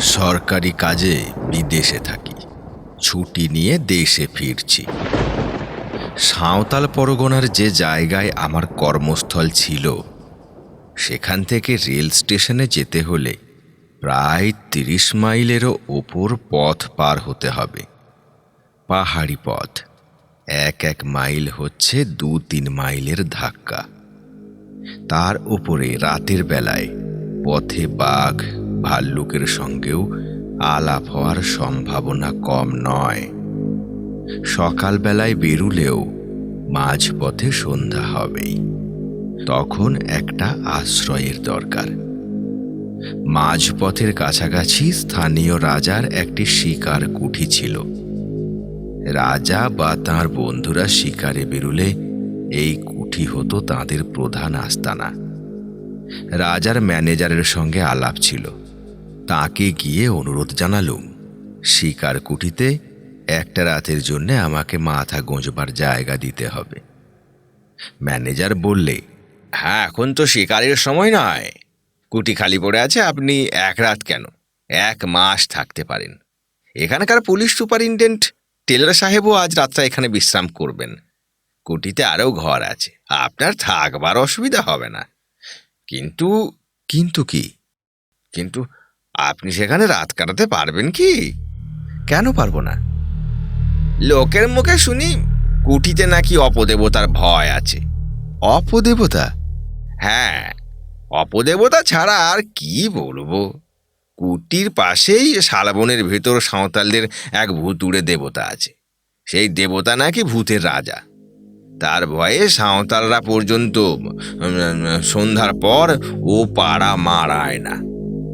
সরকারি কাজে বিদেশে থাকি, ছুটি নিয়ে দেশে ফিরছি। সাঁওতাল পরগনার যে জায়গায় আমার কর্মস্থল ছিল, সেখান থেকে রেল স্টেশনে যেতে হলে প্রায় ৩০ মাইলেরও ওপর পথ পার হতে হবে। পাহাড়ি পথ, এক এক মাইল হচ্ছে ২-৩ মাইলের ধাক্কা। তার উপরে রাতের বেলায় পথে বাঘ ভাল্লুকের সঙ্গেও আলাপ হওয়ার সম্ভাবনা কম নয়। সকালবেলায় বেরুলেও মাঝপথে সন্ধ্যা হবেই, তখন একটা আশ্রয়ের দরকার। মাঝপথের কাছাকাছি স্থানীয় রাজার একটি শিকার কুঠি ছিল। রাজা বা তাঁর বন্ধুরা শিকারে বেরুলে এই কুঠি হতো তাঁদের প্রধান আস্তানা। রাজার ম্যানেজারের সঙ্গে আলাপ ছিল, তাকে গিয়ে অনুরোধ জানালুম শিকার কুঠিতে একটা রাতের জন্য আমাকে মাথা গোঁজবার জায়গা দিতে হবে। ম্যানেজার বললে, হ্যাঁ, এখন তো শিকারের সময় নয়, কুঠি খালি পড়ে আছে, আপনি এক রাত কেন, ১ মাস থাকতে পারেন। এখানকার পুলিশ সুপারিনটেন্ডেন্ট টেলর সাহেবও আজ রাতটা এখানে বিশ্রাম করবেন। কুঠিতে আরও ঘর আছে, আপনার থাকবার অসুবিধা হবে না। কিন্তু কিন্তু কি? কিন্তু আপনি সেখানে রাত কাটাতে পারবেন কি? কেন পারবো না? লোকের মুখে শুনি কুঠিতে নাকি অপদেবতার ভয় আছে। অপদেবতা? হ্যাঁ, অপদেবতা ছাড়া আর কি বলবো। কুটির পাশেই শালবনের ভেতর সাঁওতালদের এক ভুতুড়ে দেবতা আছে। সেই দেবতা নাকি ভূতের রাজা। তার ভয়ে সাঁওতালরা পর্যন্ত সন্ধ্যার পর ও পাড়া মারায় না।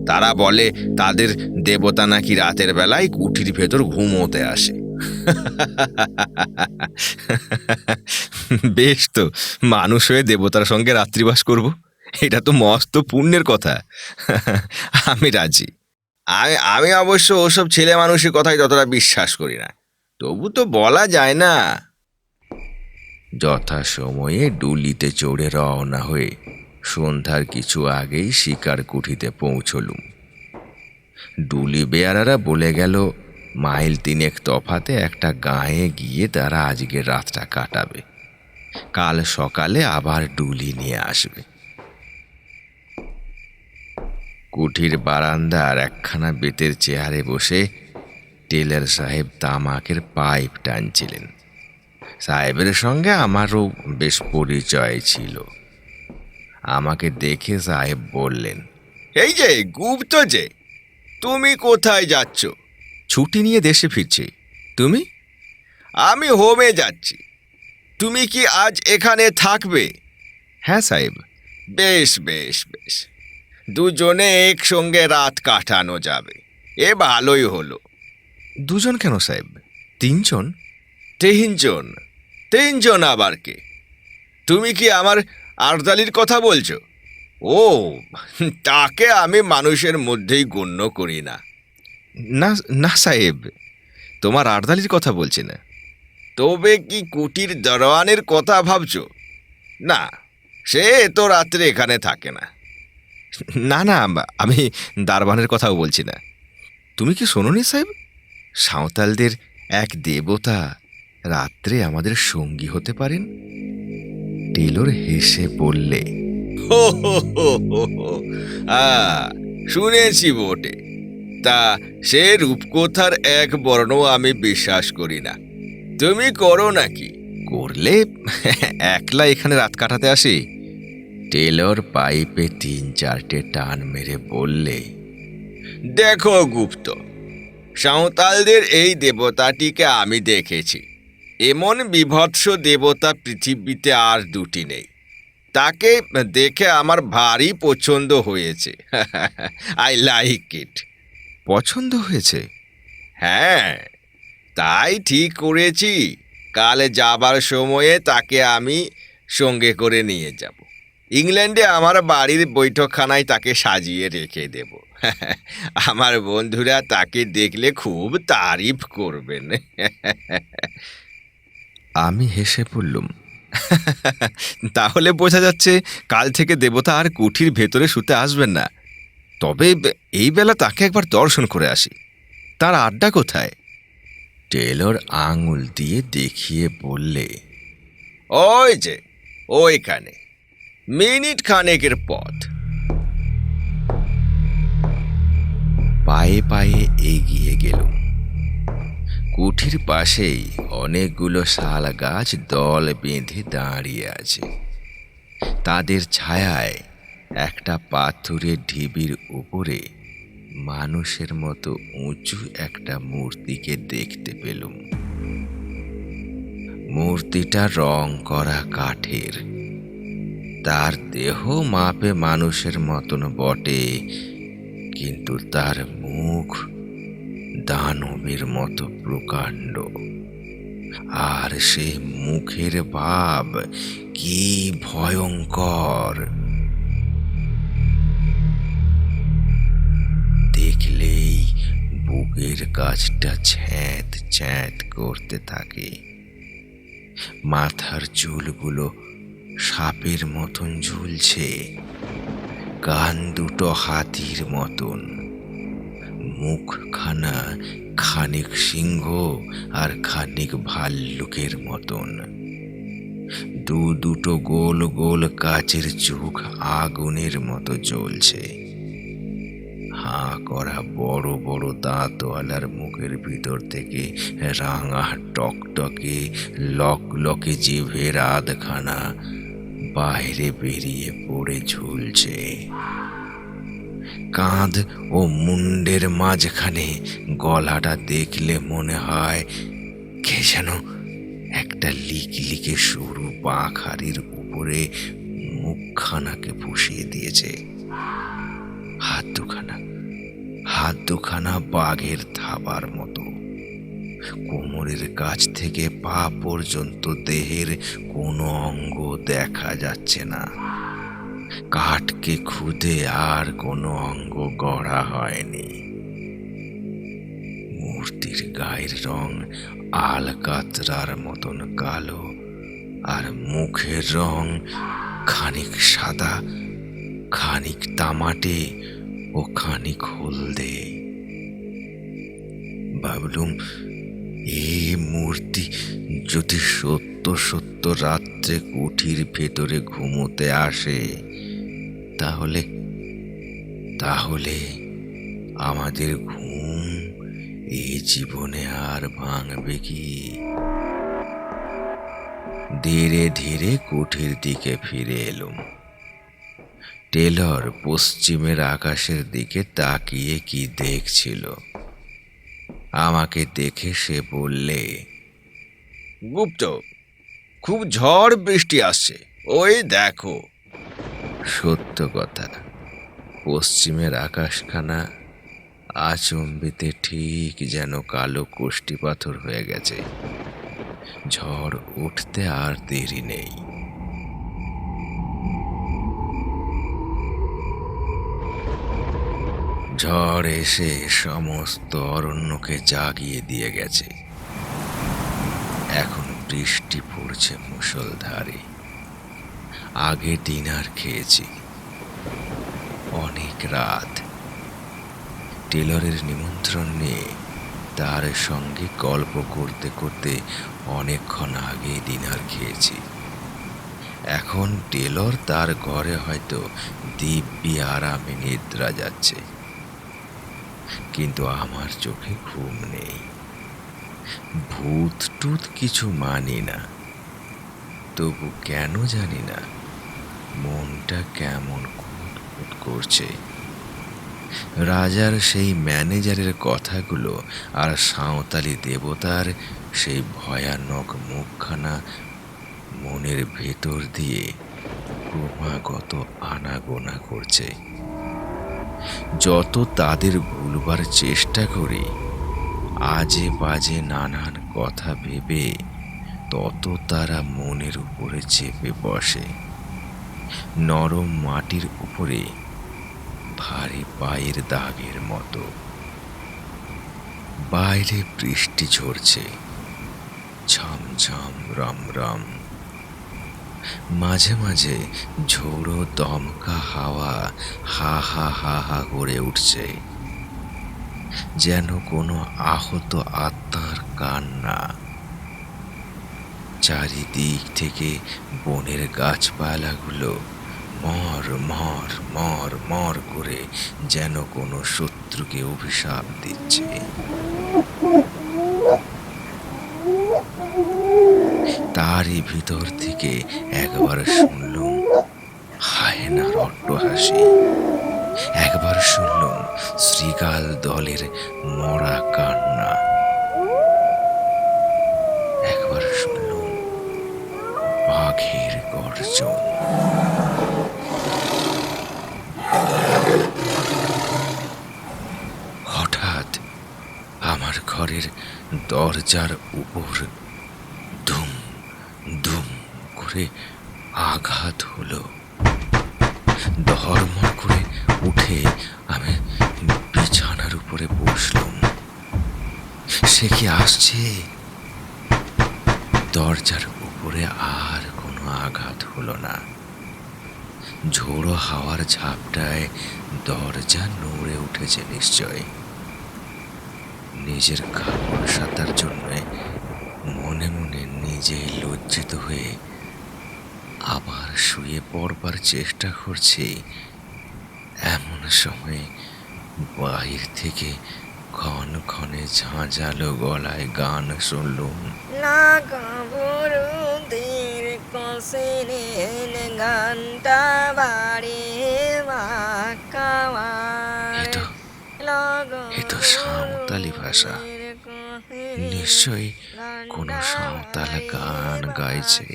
তারা বলে তাদের দেবতা নাকি রাতের বেলায় কুঠির ভেতর ঘুমোতে আসে। বেশ তো, মানুষ হয়ে দেবতার সঙ্গে রাত্রিবাস করব, এটা তো মস্ত পুণ্যের কথা। আমি রাজি। আমি অবশ্য ওসব ছেলে মানুষের কথাই ততটা বিশ্বাস করি না, তবু তো বলা যায় না। যথাসময়ে ডুলিতে চড়ে রওনা হয়ে সন্ধ্যার কিছু আগেই শিকার কুঠিতে পৌঁছলুম। ডুলি বেয়ারারা বলে গেল মাইল ৩ তফাতে একটা গাঁয়ে গিয়ে তারা আজকের রাতটা কাটাবে, কাল সকালে আবার ডুলি নিয়ে আসবে। কুঠির বারান্দার একখানা বেতের চেয়ারে বসে টেলর সাহেব তামাকের পাইপ টানছিলেন। সাহেবের সঙ্গে আমারও বেশ পরিচয় ছিল। আমাকে দেখে সাহেব বললেন, এই যে গুপ্ত যে, তুমি কোথায় যাচ্ছ? ছুটি নিয়ে দেশে ফিরছি। তুমি? আমি হোমে যাচ্ছি। তুমি কি আজ এখানে থাকবে? হ্যাঁ সাহেব। বেশ বেশ বেশ, দুজনে একসঙ্গে রাত কাটানো যাবে, এ ভালোই হলো। দুজন কেন সাহেব, ৩ জন। ৩ জন? ৩ জন আবার কে? তুমি কি আমার আর্দালির কথা বলছো? ও, তাকে আমি মানুষের মধ্যেই গণ্য করি না। না না সাহেব, তোমার আর্দালির কথা বলছি না। তবে কি কুটির দরওয়ানের কথা ভাবছো? না, সে তো রাত্রে এখানে থাকে না। না না, আমি দারবানের কথাও বলছি না। তুমি কি শোনোনি সাহেব, সাঁওতালদের এক দেবতা রাত্রে আমাদের সঙ্গী হতে পারেন? টেলর হেসে বললে, হো হো হো হো হো, শুনেছি বটে। তা সে রূপকথার এক বর্ণ আমি বিশ্বাস করি না। তুমি করো নাকি? করলে একলা এখানে রাত কাটাতে আসি। টেলর পাইপে ৩-৪টে টান মেরে বললে, দেখো গুপ্ত, সাঁওতালদের এই দেবতাটিকে আমি দেখেছি। এমন বিভৎস দেবতা পৃথিবীতে আর দুটি নেই। তাকে দেখে আমার ভারী পছন্দ হয়েছে। I like it. পছন্দ হয়েছে? হ্যাঁ, তাই ঠিক করেছি কাল যাবার সময়ে তাকে আমি সঙ্গে করে নিয়ে যাব। ইংল্যান্ডে আমার বাড়ির বৈঠকখানায় তাকে সাজিয়ে রেখে দেব। আমার বন্ধুরা তাকে দেখলে খুব তারিফ করবেন। আমি হেসে পড়লুম, তাহলে বোঝা যাচ্ছে কাল থেকে দেবতা আর কুঠির ভেতরে শুতে আসবেন না। তবে এই বেলা তাকে একবার দর্শন করে আসি। তার আড্ডা কোথায়? টেলর আঙুল দিয়ে দেখিয়ে বললে, ওই যে ওইখানে, মিনিট খানেকের পথ। পায়ে পায়ে এগিয়ে গেলুম। কুঠির পাশেই অনেকগুলো শাল গাছ দল বেঁধে দাঁড়িয়ে আছে। তাদের ছায়ায় একটা পাথরের ঢিবির উপরে মানুষের মতো উঁচু একটা মূর্তিকে দেখতে পেলুম। মূর্তিটা রং করা কাঠের। তার দেহ মাপে মানুষের মতন বটে, কিন্তু তার মুখ দানবের মতো প্রকাণ্ড। আর সে মুখের ভাব কি ভয়ঙ্কর! দেখলেই বুকের কাছটা ছ্যাঁত ছ্যাঁত করতে থাকে। মাথার চুলগুলো সাপের মতন ঝুলছে, কান দুটো হাতির মতন, মুখখানা খানিক সিংহ আর খানিক ভাল্লুকের মতন। দুটো গোল গোল কাচের চোখ আগুনের মতো জ্বলছে। হাঁ করা বড় বড় দাঁতওয়ালার মুখের ভিতর থেকে রাঙা টকটকে লকলকে জিভের আধখানা বাইরে বেরিয়ে পড়ে ঝুলছে। কাঁধ ও মুন্ডের মাঝখানে গলাটা দেখলে মনে হয় কে যেন একটা লিকলিকে সরু পাখারির উপরে মুখখানাকে বসিয়ে দিয়েছে। হাত দুখানা বাঘের থাবার মতো। কোমরের কাছ থেকে পা পর্যন্ত দেহের কোনো অঙ্গ দেখা যাচ্ছে না। কাঠকে খুদে আর কোনো অঙ্গ গড়া হয়নি। মূর্তির গায়ের রং আলকাতরার মতন কালো, আর মুখের রং খানিক সাদা, খানিক তামাটে ও খানিক হলদে। ভাবলুম, এই মূর্তি যদি সত্য সত্য রাত্রে কুঠির ভেতরে ঘুমোতে আসে, তাহলে তাহলে আমাদের ঘুম এই জীবনে আর ভাঙবে কি? ধীরে ধীরে কুঠির দিকে ফিরে এলুম। টেলর পশ্চিমের আকাশের দিকে তাকিয়ে কি দেখছিল। আমাকে দেখে সে বললে, গুপ্ত, খুব ঝড় বৃষ্টি আসছে, ওই দেখো। সত্য কথা, পশ্চিমের আকাশখানা আচম্বিতে ঠিক যেন কালো কোষ্টি পাথর হয়ে গেছে। ঝড় উঠতে আর দেরি নেই। ঝড় এসে সমস্ত অরণ্যকে জাগিয়ে দিয়ে গেছে। এখন বৃষ্টি পড়ছে মুষলধারে। আগে ডিনার খেয়েছি, অনেক রাত। টেলরের নিমন্ত্রণ নিয়ে তার সঙ্গে গল্প করতে করতে অনেকক্ষণ আগে ডিনার খেয়েছি। এখন টেলর তার ঘরে হয়তো দিব্যি আরামে নিদ্রা যাচ্ছে, কিন্তু আমার চোখে ঘুম নেই। ভূত টুত কিছু মানি না, তবু কেন জানি না মনটা কেমন খুঁতখুত করছে। রাজার সেই ম্যানেজারের কথাগুলো আর সাঁওতালি দেবতার সেই ভয়ানক মুখখানা মনের ভেতর দিয়ে ক্রমাগত আনাগোনা করছে। যত তাদের ভুলবার চেষ্টা করি, আজে বাজে নানান কথা ভেবে, তত তারা মনের উপরে চেপে বসে, নরম মাটির উপরে ভারী পায়ের দাগের মতো। বাইরে বৃষ্টি ঝরছে, ঝমঝম রমরম। মাঝে মাঝে ঝোড়ো দমকা হাওয়া হা হা হা হা করে উঠছে, যেন কোনো আহত আত্মার কান্না। চারিদিক থেকে বনের গাছপালাগুলো মর মর মর মর করে যেন কোনো শত্রুকে অভিশাপ দিচ্ছে। তারই ভিতর থেকে একবার শুনলুম হায়নার অট্টহাসি, একবার শুনলুম শৃগাল দলের মরা কান্না, একবার শুনলুম বাঘের গর্জন। হঠাৎ আমার ঘরের দরজার উপর ধুম ধুম করে আঘাত হলো। ধড়মড় করে উঠে আমি বিছানার উপরে বসলুম। সে কি আসছে? দরজার উপরে আর কোনো আঘাত হলো না। ঝোড়ো হাওয়ার ঝাপটায় দরজা নড়ে উঠেছে নিশ্চয়। নিজের কাপড় সাতার জন্য মনে মনে নিজেই লজ্জিত হয়ে আবার শুয়ে পড়বার চেষ্টা করছি। এমন সময় বাহির থেকে ক্ষণ ক্ষণে ঝাঁঝালো গলায় গান শুনলুম। নাগবরুদের কসেনের গানটা বাড়ি এ তো সাঁওতালি ভাষা। নিশ্চয়ই কোনো সাঁওতাল গান গাইছে।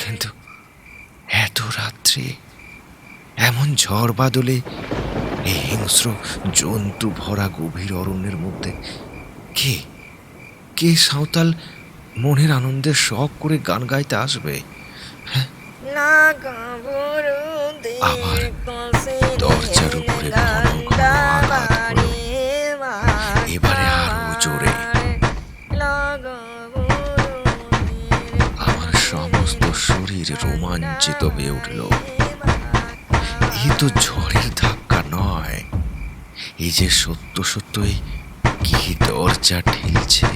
কিন্তু এত রাত্রে এমন ঝড় বাদলে এই হিংস্র জন্তু ভরা গভীর অরণ্যের মধ্যে কে কে সাঁওতাল মনের আনন্দে শখ করে গান গাইতে আসবে? আবার দরজার উপরে ঘন ঘন আঘাত হলো। এবারে আরো জোরে। আমার সমস্ত শরীর রোমাঞ্চিত হয়ে উঠল। এই তো ঝড়ের ধাক্কা নয়, এই যে সত্য সত্যই কি দরজা ঠেলছে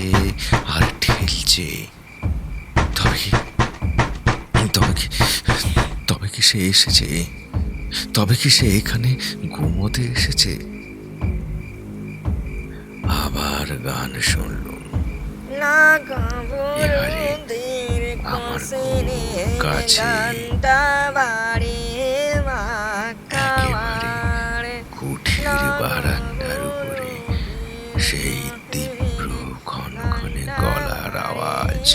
আর ঠেলছে। তবে কি সে এসেছে? তবে কি সে এখানে ঘুমোতে এসেছে? আবার গান শুনলুম। এবারে আমার কাছে একেবারে কুঠির বারান্দার উপরে সেই তীব্র ক্ষণক্ষণে গলার আওয়াজ।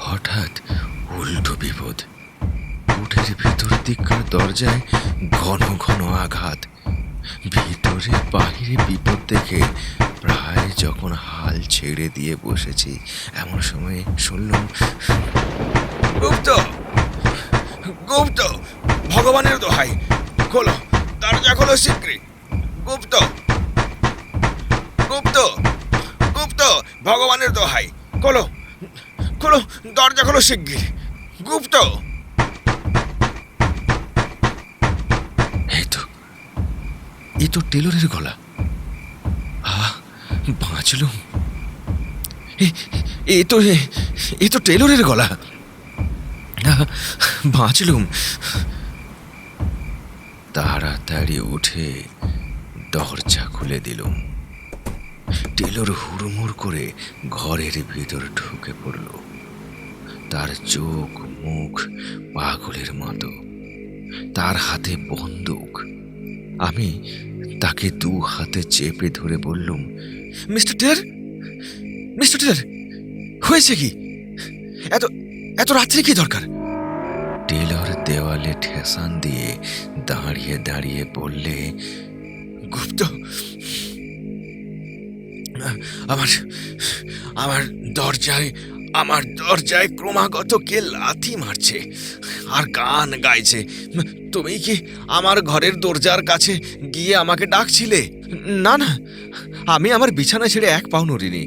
হঠাৎ উল্টো বিপদ। কুঠির ভিতর দিককার দরজায় ঘন ঘন আঘাত। ভিতরে বাহিরে বিপদ দেখে প্রায় যখন হাল ছেড়ে দিয়ে বসেছি, এমন সময় শুনলাম, গুপ্ত, গুপ্ত, ভগবানের দোহাই খোলো, দরজা খোলো শীঘ্রই। গুপ্ত, গুপ্ত, গুপ্ত, ভগবানের দোহাই খোলো, খোলো, দরজা খোলো শিগগির। গুপ্ত। এই তো টেলরের গলা। বাঁচলুম। এ তো টেলরের গলা। বাঁচলুম। তাড়াতাড়ি উঠে দরজা খুলে দিলুম। টেলর হুড়মুড় করে ঘরের ভিতর ঢুকে পড়ল। তার চোখ মুখ পাগলের মতো, তার হাতে বন্দুক। আমি তাকে দু হাতে চেপে ধরে বললুম, মিস্টার টেলর, মিস্টার টেলর, হয়েছে কি? এত এত রাত্রে কি দরকার? টেলর দেওয়ালে ঠেসান দিয়ে দাঁড়িয়ে দাঁড়িয়ে বললে, গুপ্ত, আমার দরজায় ক্রমাগত কে লাথি মারছে আর গান গাইছে। তুমি কি আমার ঘরের দরজার কাছে গিয়ে আমাকে ডাকছিলে? না না, আমি আমার বিছানা ছেড়ে এক পাও নড়িনি,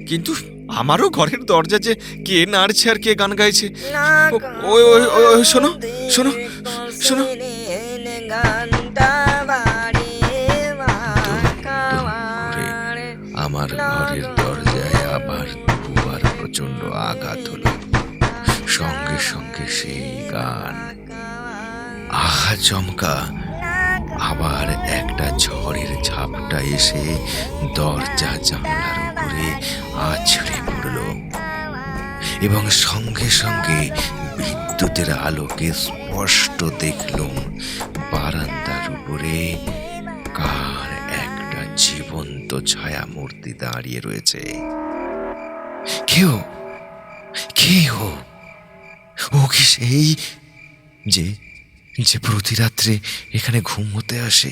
কিন্তু আমারও ঘরের দরজা যে কে নাড়ছে আর কে গান গাইছে। না ওই ওই ওই ওই শোনো শোনো শোনো। গানটা বাড়ি করে আমার ঘরের দরজায় আবার দুবার প্রচন্ড আঘাত হলো। সঙ্গে সঙ্গে সেই গান আহা চমকা। আবার একটা ঝড়ের ঝাপটা এসে দরজা জানলার উপরে আছড়ে পড়ল এবং সঙ্গে সঙ্গে বিদ্যুতের আলোকে স্পষ্ট দেখলুম বারান্দার উপরে কার একটা জীবন্ত ছায়া মূর্তি দাঁড়িয়ে রয়েছে। কেউ কেউ ও কি সেই যে যে প্রতি রাত্রে এখানে ঘুমোতে আসে?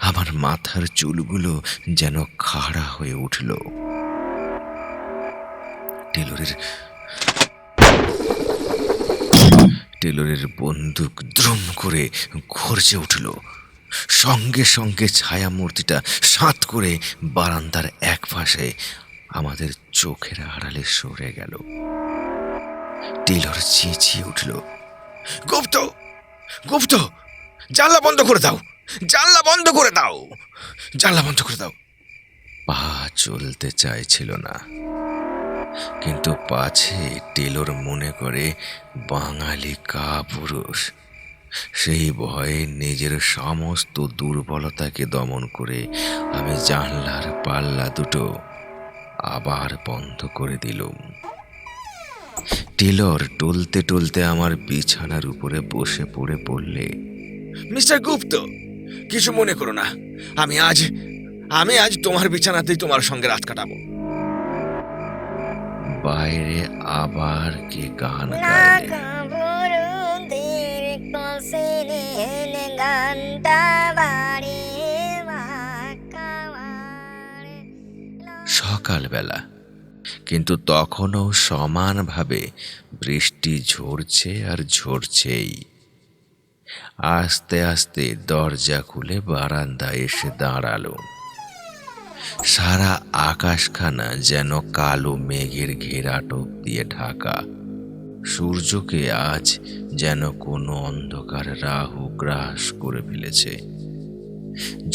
আমার মাথার চুলগুলো যেন খাড়া হয়ে উঠল। টেলরের বন্দুক দ্রুম করে গর্জে উঠল। সঙ্গে সঙ্গে ছায়া মূর্তিটা সাত করে বারান্দার এক পাশে আমাদের চোখের আড়ালে সরে গেল। টেলর চেঁচিয়ে উঠল, গুপ্ত গুপ্ত, জানলা বন্ধ করে দাও, জানলা বন্ধ করে দাও, জানলা বন্ধ করে দাও। পা চলতে চাইছিল না, কিন্তু পাছে টেলর মনে করে বাঙালি কাপুরুষ। সেই ভয়ে নিজের সমস্ত দুর্বলতাকে দমন করে আমি জানলার পাল্লা দুটো আবার বন্ধ করে দিলুম। টেলর টলতে টলতে আমার বিছানার উপরে বসে পড়ে বললে, মিস্টার গুপ্ত, কিছু মনে করো না, আমি আজ তোমার বিছানাতেই তোমার সঙ্গে রাত কাটাবো। বাইরে আবার কে গান গাইলেন। গানটা বাড়ি সকালবেলা, কিন্তু তখনও সমানভাবে বৃষ্টি ঝরছে আর ঝরছেই। আস্তে আস্তে দরজা খুলে বারান্দায় এসে দাঁড়ালো। সারা আকাশখানা যেন কালো মেঘের ঘেরাটোপ দিয়ে ঢাকা। সূর্যকে আজ যেন কোনো অন্ধকার রাহু গ্রাস করে ফেলেছে।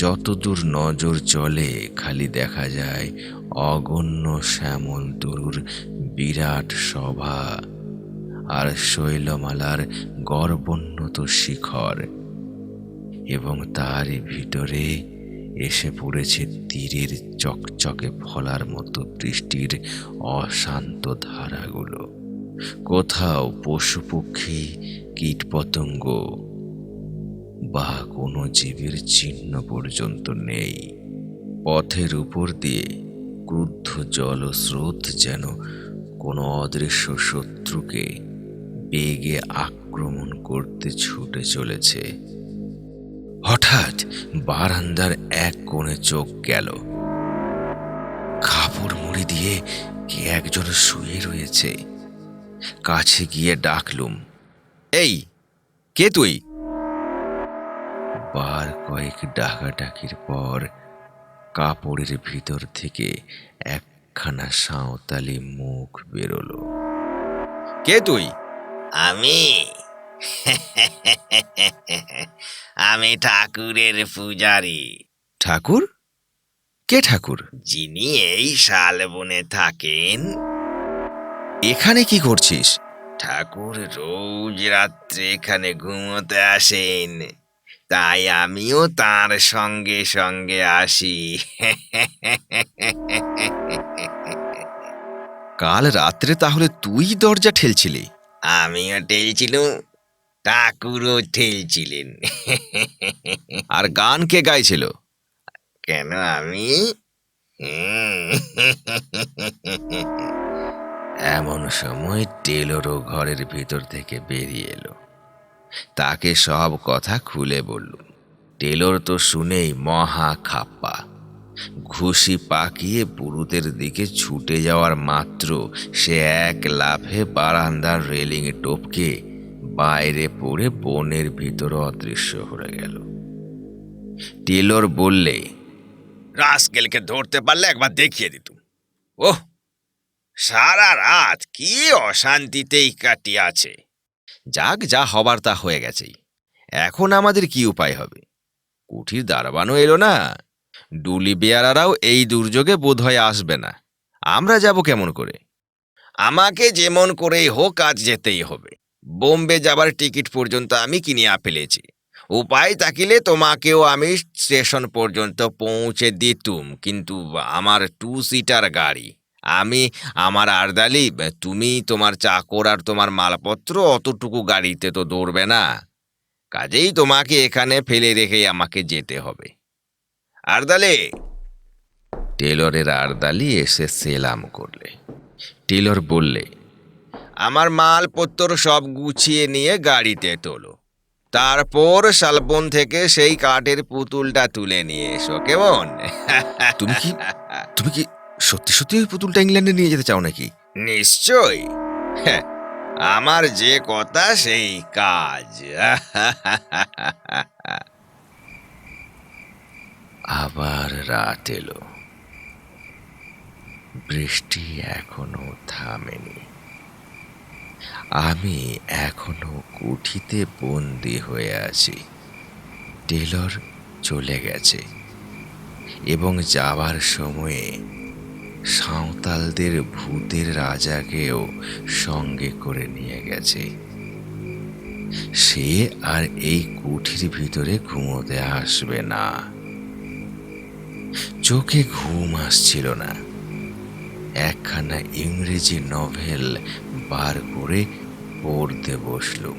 যতদূর নজর চলে খালি দেখা যায় অগণ্য শ্যামল তরুর বিরাট সভা আর শৈলমালার গর্বোন্নত শিখর, এবং তারই ভিতরে এসে পড়েছে তীরের চকচকে ফলার মতো বৃষ্টির অশান্ত ধারাগুলো। কোথাও পশু পক্ষী কীটপতঙ্গ বা কোনো জীবের চিহ্ন পর্যন্ত নেই। পথের উপর দিয়ে ক্রুদ্ধ জলস্রোত যেন কোনো অদৃশ্য শত্রুকে বেগে আক্রমণ করতে ছুটে চলেছে। হঠাৎ বারান্দার এক কোণে চোখ গেল। কাপড় মুড়ি দিয়ে কে একজন শুয়ে রয়েছে। কাছে গিয়ে ডাকলুম, এই কে তুই? বার কয়েক ডাকাডাকির পর কাপড়ের ভিতর থেকে একখানা সাঁওতালি মুখ বেরোলো। কে তুই? আমি আমি ঠাকুরের পূজারি। ঠাকুর? কে ঠাকুর? যিনি এই শালবনে থাকেন। এখানে কি করছিস? ঠাকুর রোজ রাত্রে এখানে ঘুমোতে আসেন, তাই আমিও তার সঙ্গে সঙ্গে আসি। কাল রাত্রে তাহলে তুই দরজা ঠেলছিলি? আমিও ঠেলছিলুম, ঠাকুরও ঠেলছিলেন। আর গান কে গাইছিল? কেন আমি? এমন সময় টেলরও ঘরের ভিতর থেকে বেরিয়ে এলো। তাকে সব কথা খুলে বললুম। টেলর তো শুনেই মহা খাপ্পা। ঘুষি পাকিয়ে পুরুতের দিকে ছুটে যাওয়ার মাত্র সে এক লাফে বারান্দার রেলিং টপকে বাইরে পড়ে বনের ভিতর অদৃশ্য হয়ে গেল। টেলর বললে, রাস্কেলকে ধরতে পারলে একবার দেখিয়ে দিতুম। ওহ, সারা রাত কি অশান্তিতেই কাটিয়াছে। যাক, যা হবার তা হয়ে গেছেই। এখন আমাদের কি উপায় হবে? কুঠির দারোয়ানও এলো না, ডুলি বেয়ারারাও এই দুর্যোগে বোধহয় আসবে না। আমরা যাব কেমন করে? আমাকে যেমন করেই হোক আজ যেতেই হবে। বোম্বে যাবার টিকিট পর্যন্ত আমি কিনিয়া ফেলেছি। উপায় থাকিলে তোমাকেও আমি স্টেশন পর্যন্ত পৌঁছে দিতুম, কিন্তু আমার 2 সিটার গাড়ি। আমি, আমার আর্দালি, তুমি, তোমার চাকর আর তোমার মালপত্র অতটুকু গাড়িতে তো দৌড়বে না। কাজেই তোমাকে এখানে ফেলে রেখেই আমাকে যেতে হবে। আর্দালি! টেলরের আর্দালি এসে সেলাম করলে। টেলর বললে, আমার মালপত্র সব গুছিয়ে নিয়ে গাড়িতে তোলো। তারপর শালবন থেকে সেই কাঠের পুতুলটা তুলে নিয়ে এসো, কেমন? তুমি কি তুমি কি সত্যি সত্যি ওই পুতুলটা ইংল্যান্ডে নিয়ে যেতে চাও নাকি? নিশ্চয়। হ্যাঁ, আমার যে কথা সেই কাজ। আবার রাত এলো। বৃষ্টি এখনো থামেনি। আমি এখনো কুঠিতে বন্দি হয়ে আছি। টেলর চলে গেছে এবং যাবার সময়ে সাঁওতালদের ভূতের রাজাকেও সঙ্গে করে নিয়ে গেছে। সে আর এই কুঠির ভিতরে ঘুমোতে আসবে না। চোখে ঘুম আসছিল না। একখানা ইংরেজি নভেল বার করে পড়তে বসলুম।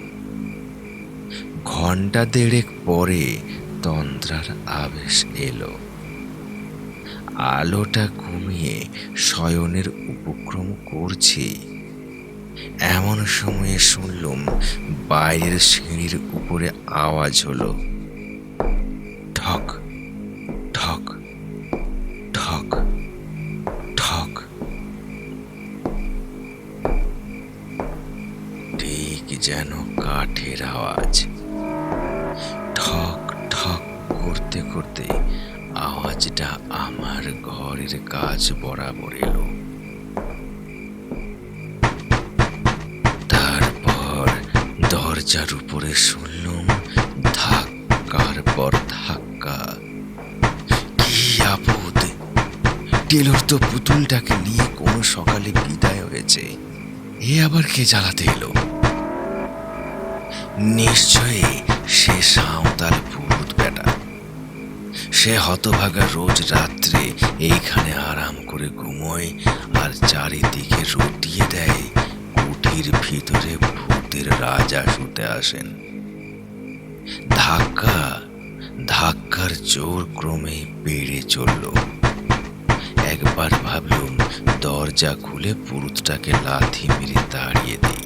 ঘন্টা দেড়েক পরে তন্দ্রার আবেশ এলো। আলোটা কমিয়ে শয়নের উপক্রম করছি, এমন সময়ে শুনলুম বাইরের সিঁড়ির উপরে আওয়াজ হলো, ঠক ঠক ঠক ঠক। ঠিক যেন কাঠের আওয়াজ। ঠক ঠক করতে করতে আওয়াজটা আমার ঘরের কাজ বরাবর এলো। তারপর দরজার উপরে শুনলুম ধাক্কার পর ধাক্কা। কি আপদ! টেলর তো পুতুলটাকে নিয়ে কোনো সকালে বিদায় হয়েছে। এ আবার কে জ্বালাতে এলো? নিশ্চয়ই সে সাঁওতাল ভূত বেটা। সে হতভাগা রোজ রাত্রে এইখানে আরাম করে ঘুমোয় আর চারিদিকে রটিয়ে দেয়। কুঠির ভিতরে ভূতের রাজা শুতে আসেন। ধাক্কা ধাক্কার জোর ক্রমে বেড়ে চলল। একবার ভাবলুম দরজা খুলে পুরুতটাকে লাথি মেরে তাড়িয়ে দিই।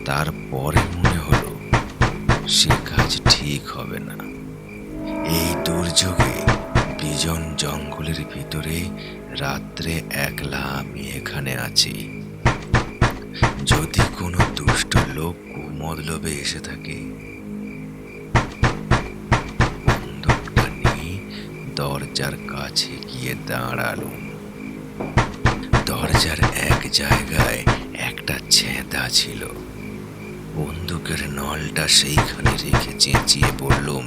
তারপরে মনে হলো সে কাজ ঠিক হবে না। এই দুর্যোগে বিজন জঙ্গলের ভিতরে রাত্রে একলা আমি এখানে আছি। যদি কোনো দুষ্ট লোক কুমতলবে এসে থাকে, বন্দুকটা নিয়ে দরজার কাছে গিয়ে দাঁড়ালুম। দরজার এক জায়গায় একটা ছেঁদা ছিল। বন্দুকের নলটা সেইখানে রেখে চেঁচিয়ে বললুম,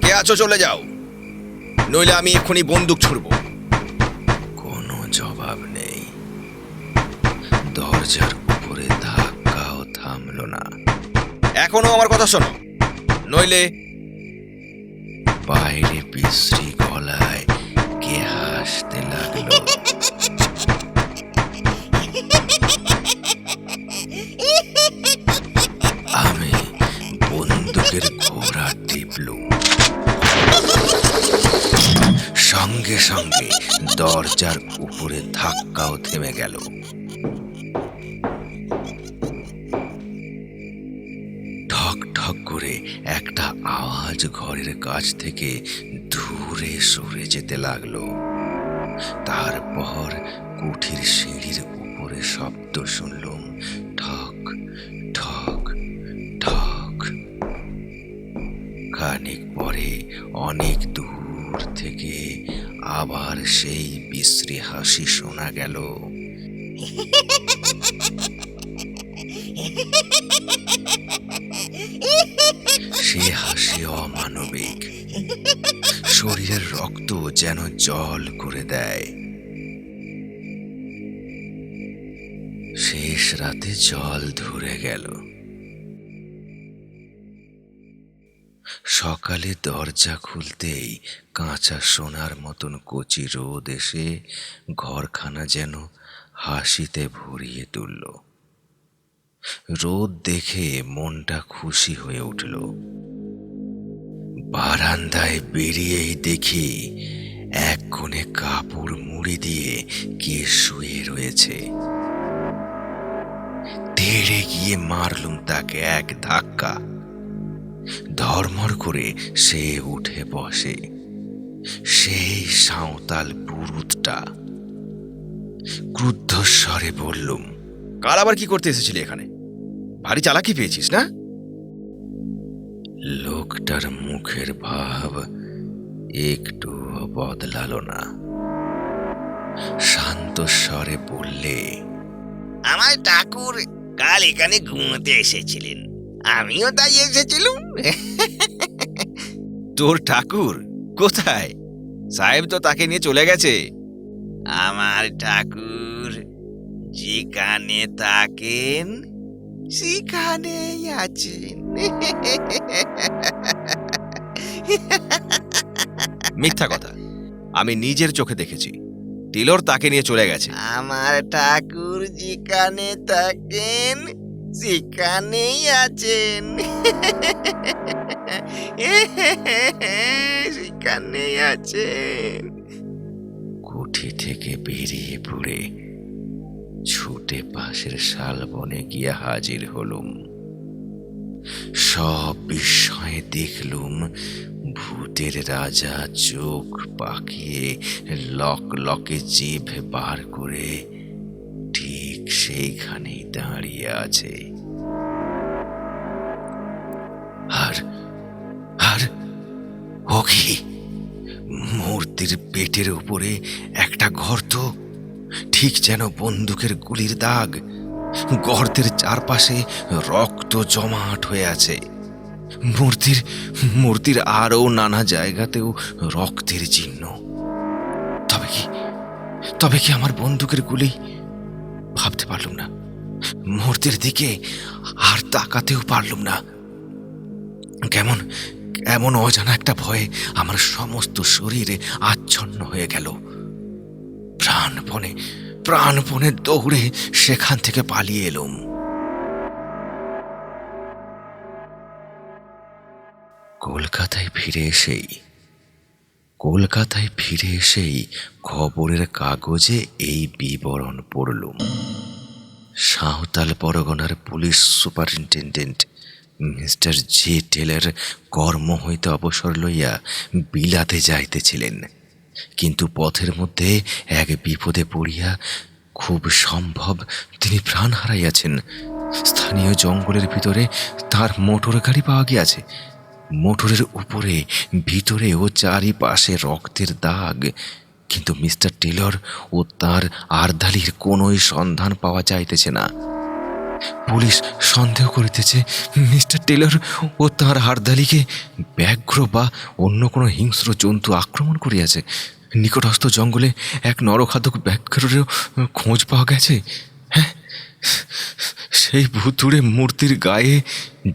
কে আছো, চলে যাও, নইলে আমি এক্ষুনি বন্দুক ছুড়ব। কোনো জবাব নেই। দরজার উপরে ধাক্কাও থামল না। এখনো আমার কথা শোনো, নইলে। বাইরে বিশ্রী গলায় কে হাসতে লাগলো। আমি বন্দুকের ঘোড়া টিপলুম। সঙ্গে সঙ্গে দরজার উপরে ধাক্কাও থেমে গেল। ঠক ঠক করে একটা আওয়াজ ঘরের কাছ থেকে দূরে সরে যেতে লাগলো। তারপর কুঠির সিঁড়ির উপরে শব্দ শুনলুম, ঠক ঠক ঠক। খানিক পরে অনেক দূর থেকে আবার সেই বিশ্রী হাসি শোনা গেল। সে হাসি অমানবিক, শরীরের রক্ত যেন জল করে দেয়। শেষ রাতে জল ধরে গেল। সকালে দরজা খুলতেই কাঁচা সোনার মতন কচি রোদ এসে ঘরখানা যেন হাসিতে ভরিয়ে তুলল। রোদ দেখে মনটা খুশি হয়ে উঠল। বারান্দায় বেরিয়েই দেখি এক কোণে কাপড় মুড়ি দিয়ে কে শুয়ে রয়েছে। তেড়ে গিয়ে মারলুম তাকে এক ধাক্কা। ধর্মর করে সে উঠে বসে, সেই সাঁওতাল পুরুতটা। ক্রুদ্ধ স্বরে বললুম, কাল আবার কি করতে এসেছিলি এখানে? ভারী চালাকি পেয়েছিস না? লোকটার মুখের ভাব একটু বদলালো না। শান্ত স্বরে বললে, আমার ঠাকুর কাল এখানে ঘুমোতে এসেছিলেন, আমিও তাই এসেছিলুম। তোর ঠাকুর কোথায়? সাহেব তো তাকে নিয়ে চলে গেছে। আমার ঠাকুর যেখানে থাকেন সেখানেই আছেন। মিথ্যা কথা, আমি নিজের চোখে দেখেছি। টিলর তাকে নিয়ে চলে গেছে। আমার ঠাকুর যেখানে থাকেন সেখানেই আছেন। সেখানেই আছেন। কুঠি থেকে বেরিয়ে পড়ে ছুটে পাশের শালবনে গিয়ে হাজির হলুম। সব বিস্ময়ে দেখলুম ভূতের রাজা চোখ পাকিয়ে লক লকে জিভ বার করে ঠিক সেইখানেই দাঁড়িয়ে আছে। আর আর ও কি, মূর্তির পেটের উপরে একটা গর্ত, ঠিক যেন বন্দুকের গুলির দাগ। গর্তের চারপাশে রক্ত জমাট হয়ে আছে। মূর্তির আরও নানা জায়গাতেও রক্তের চিহ্ন। তবে কি আমার বন্দুকের গুলি? ভাবতে পারলুম না। মূর্তির দিকে আর তাকাতেও পারলুম না। কেমন অজানা একটা ভয়ে আমার সমস্ত শরীরে আচ্ছন্ন হয়ে গেল। প্রাণপণে দৌড়ে সেখান থেকে পালিয়ে এলুম। কলকাতায় ফিরে এসেই খবরের কাগজে এই বিবরণ পড়লুম। সাঁওতাল পরগনার police superintendent mister J Taylor কর্ম হইতে অবসর লইয়া বিলাতে যাইতেছিলেন, কিন্তু পথের মধ্যে এক বিপদে পড়িয়া খুব সম্ভব তিনি প্রাণ হারাইয়াছেন। স্থানীয় জঙ্গলের ভিতরে তার মোটর গাড়ি পাওয়া গিয়াছে। মোটরের উপরে, ভিতরে ও চারিপাশে রক্তের দাগ, কিন্তু মিস্টার টেলর ও তার আর্দালির কোনোই সন্ধান পাওয়া যাইতেছে না। পুলিশ সন্দেহ করিতেছে মিস্টার টেলর ও তাঁর আর্দালিকে ব্যাঘ্র বা অন্য কোনো হিংস্র জন্তু আক্রমণ করিয়াছে। নিকটস্থ জঙ্গলে এক নরখাদক ব্যাঘ্রেরও খোঁজ পাওয়া গেছে। হ্যাঁ, সেই ভুতুড়ে মূর্তির গায়ে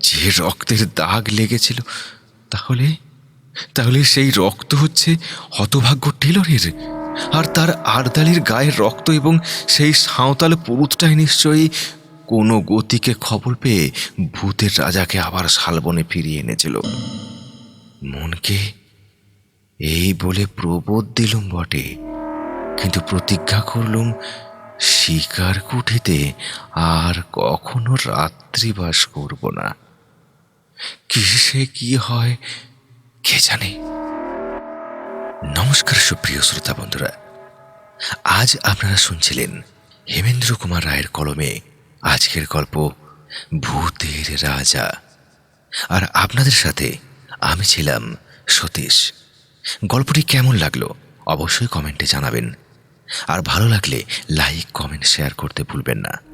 যে রক্তের দাগ লেগেছিল, তাহলে সেই রক্ত হচ্ছে হতভাগ্য টেলরের, আর তার আর্দালির গায়ের রক্ত এবং সেই সাঁওতাল পুরুতটাই নিশ্চয়ই কোনো গতিকে খবর পেয়ে ভূতের রাজাকে আবার শালবনে ফিরিয়ে এনেছিল। মনকে এই বলে প্রবোধ দিলুম বটে, কিন্তু প্রতিজ্ঞা করলুম শিকার কুঠিতে আর কখনো রাত্রিবাস করব না। কিসে কি হয় কে জানে। নমস্কার সুপ্রিয় শ্রোতা বন্ধুরা, আজ আপনারা শুনছিলেন হেমেন্দ্র কুমার রায়ের কলমে আজকের গল্প ভূতের রাজা, আর আপনাদের সাথে আমি ছিলাম সতীশ। গল্পটি কেমন লাগলো অবশ্যই কমেন্টে জানাবেন। আর ভালো লাগলে লাইক কমেন্ট শেয়ার করতে ভুলবেন না।